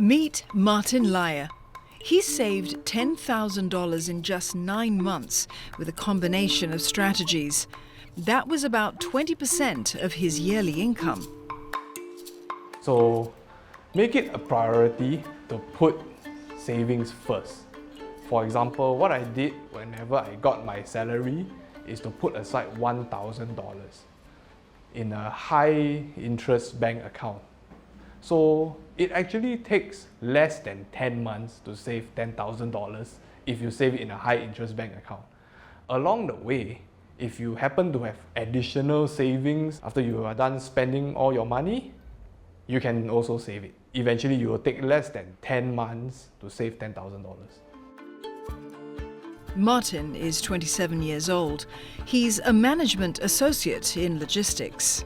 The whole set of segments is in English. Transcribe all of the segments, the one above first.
Meet Martin Lyer. He saved $10,000 in just 9 months with a combination of strategies. That was about 20% of his yearly income. So make it a priority to put savings first. For example, what I did whenever I got my salary is to put aside $1,000 in a high interest bank account. So it actually takes less than 10 months to save $10,000 if you save it in a high interest bank account. Along the way, if you happen to have additional savings after you are done spending all your money, you can also save it. Eventually, you will take less than 10 months to save $10,000. Martin is 27 years old. He's a management associate in logistics.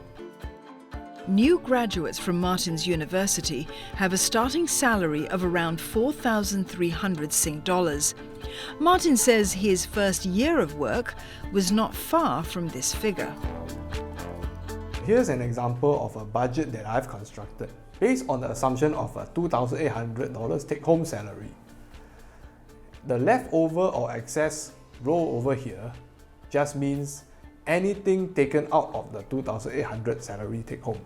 New graduates from Martin's university have a starting salary of around 4,300 Sing dollars. Martin says his first year of work was not far from this figure. Here's an example of a budget that I've constructed based on the assumption of a $2,800 take-home salary. The leftover or excess row over here just means anything taken out of the $2,800 salary take-home.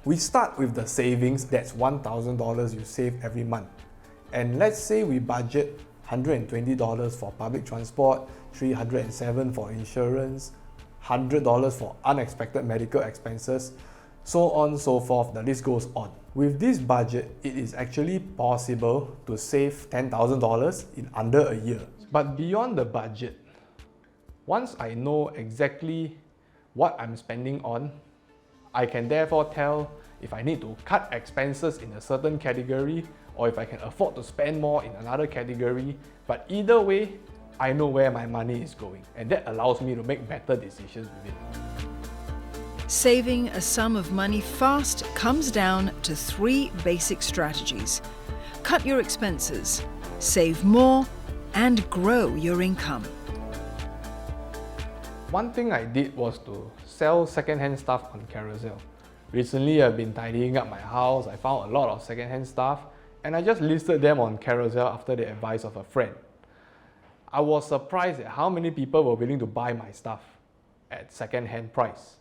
We start with the savings, that's $1,000 you save every month. And let's say we budget $120 for public transport, $307 for insurance, $100 for unexpected medical expenses, so on so forth, the list goes on. With this budget, it is actually possible to save $10,000 in under a year. But beyond the budget, once I know exactly what I'm spending on, I can therefore tell if I need to cut expenses in a certain category or if I can afford to spend more in another category. But either way, I know where my money is going, and that allows me to make better decisions with it. Saving a sum of money fast comes down to 3 basic strategies. Cut your expenses, save more, and grow your income. One thing I did was to sell second-hand stuff on Carousel. Recently, I've been tidying up my house. I found a lot of second-hand stuff, and I just listed them on Carousel after the advice of a friend. I was surprised at how many people were willing to buy my stuff at second-hand price.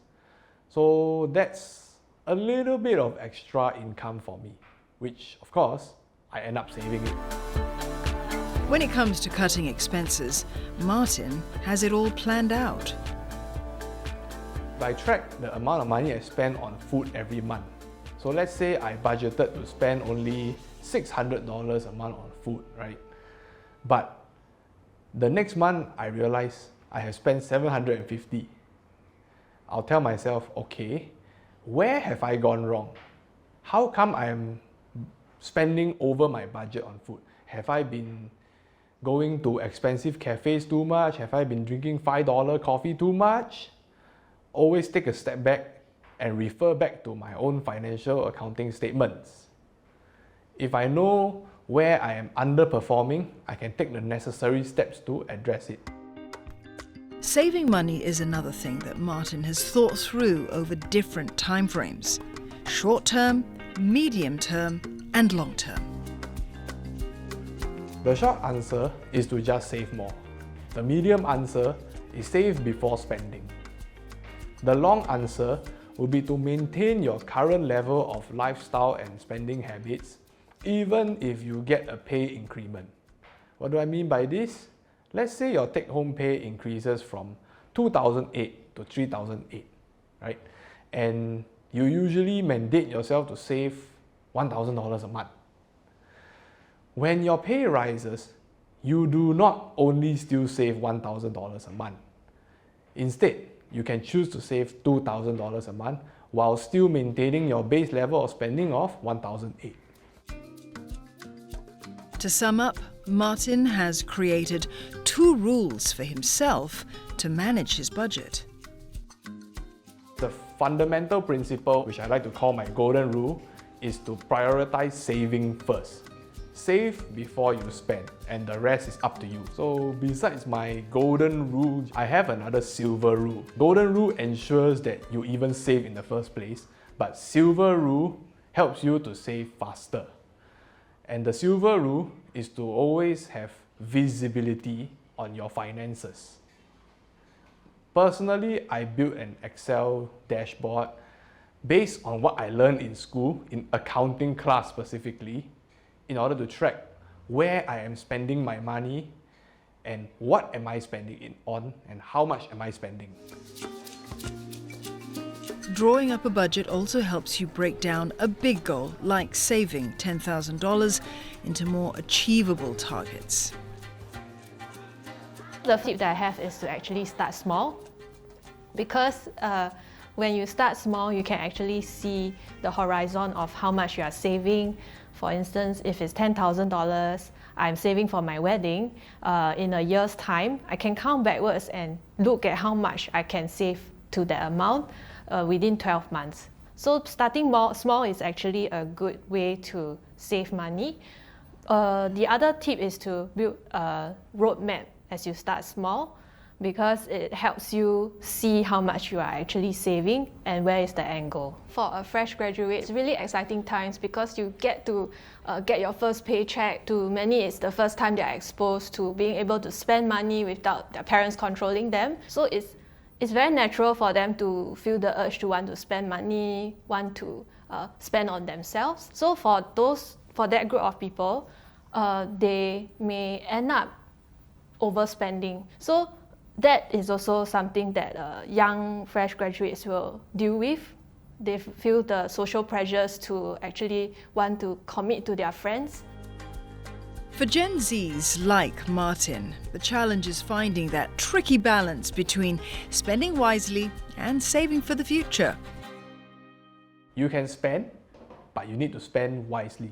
So that's a little bit of extra income for me, which of course, I end up saving it. When it comes to cutting expenses, Martin has it all planned out. I track the amount of money I spend on food every month. So let's say I budgeted to spend only $600 a month on food, right? But the next month I realize I have spent $750. I'll tell myself, okay, where have I gone wrong? How come I am spending over my budget on food? Have I been going to expensive cafes too much? Have I been drinking $5 coffee too much? Always take a step back and refer back to my own financial accounting statements. If I know where I am underperforming, I can take the necessary steps to address it. Saving money is another thing that Martin has thought through over different timeframes: short-term, medium-term, and long-term. The short answer is to just save more. The medium answer is save before spending. The long answer will be to maintain your current level of lifestyle and spending habits, even if you get a pay increment. What do I mean by this? Let's say your take-home pay increases from $2,008 to $3,008, right? And you usually mandate yourself to save $1,000 a month. When your pay rises, you do not only still save $1,000 a month. Instead, you can choose to save $2,000 a month while still maintaining your base level of spending of $1,008. To sum up, Martin has created 2 rules for himself to manage his budget. The fundamental principle, which I like to call my golden rule, is to prioritize saving first. Save before you spend, and the rest is up to you. So besides my golden rule, I have another silver rule. Golden rule ensures that you even save in the first place, but silver rule helps you to save faster. And the silver rule is to always have visibility on your finances. Personally, I built an Excel dashboard based on what I learned in school, in accounting class specifically, in order to track where I am spending my money and what am I spending it on and how much am I spending. Drawing up a budget also helps you break down a big goal, like saving $10,000, into more achievable targets. The tip that I have is to actually start small, because when you start small, you can actually see the horizon of how much you are saving. For instance, if it's $10,000, I'm saving for my wedding, in a year's time, I can count backwards and look at how much I can save to that amount within 12 months. So starting small is actually a good way to save money. The other tip is to build a roadmap as you start small, because it helps you see how much you are actually saving and where is the end goal. For a fresh graduate, it's really exciting times because you get to get your first paycheck. To many, it's the first time they are exposed to being able to spend money without their parents controlling them. So it's very natural for them to feel the urge to want to spend money, want to spend on themselves. So for that group of people, they may end up overspending. So that is also something that young fresh graduates will deal with. They feel the social pressures to actually want to commit to their friends. For Gen Zs like Martin, the challenge is finding that tricky balance between spending wisely and saving for the future. You can spend, but you need to spend wisely.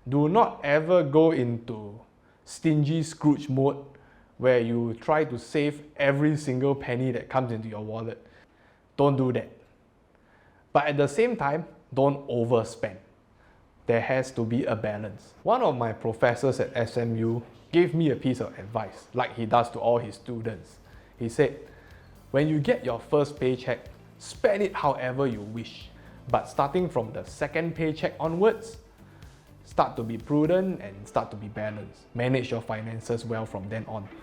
Do not ever go into stingy Scrooge mode where you try to save every single penny that comes into your wallet. Don't do that. But at the same time, don't overspend. There has to be a balance. One of my professors at SMU gave me a piece of advice, like he does to all his students. He said, when you get your first paycheck, spend it however you wish. But starting from the second paycheck onwards, start to be prudent and start to be balanced. Manage your finances well from then on.